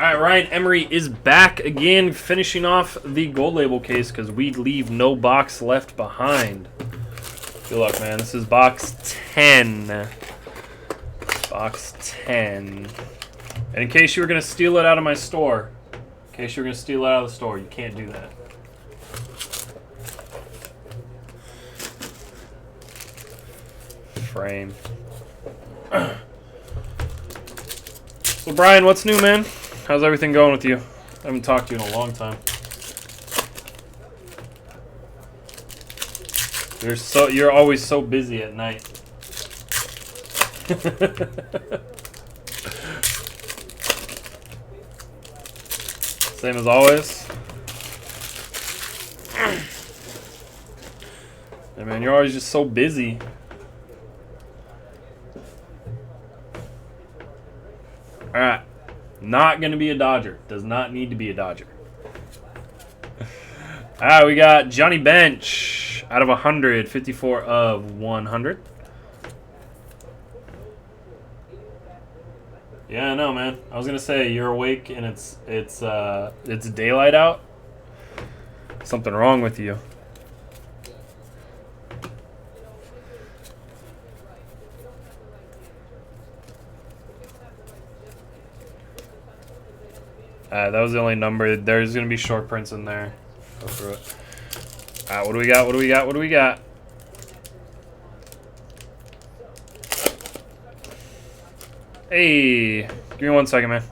All right, Ryan Emery is back again, finishing off the gold label case because we leave no box left behind. Good luck, man. This is box 10. Box 10. And in case you were going to steal it out of my store, you can't do that. Frame. So, Brian, what's new, man? How's everything going with you? I haven't talked to you in a long time. You're always so busy at night. Same as always. Hey man, you're always just so busy. Alright. Not going to be a Dodger. Does not need to be a Dodger. Alright, we got Johnny Bench out of 100. 54 of 100. Yeah, I know, man. I was going to say, you're awake and it's daylight out. Something wrong with you. That was the only number. There's going to be short prints in there. Go through it. What do we got? What do we got? What do we got? Hey, give me 1 second, man.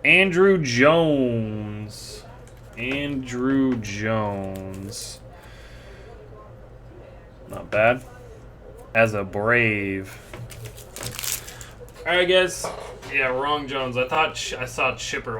Andrew Jones. Andrew Jones. Not bad. As a Brave. All right, guys. Yeah, wrong Jones. I thought I saw Chipper.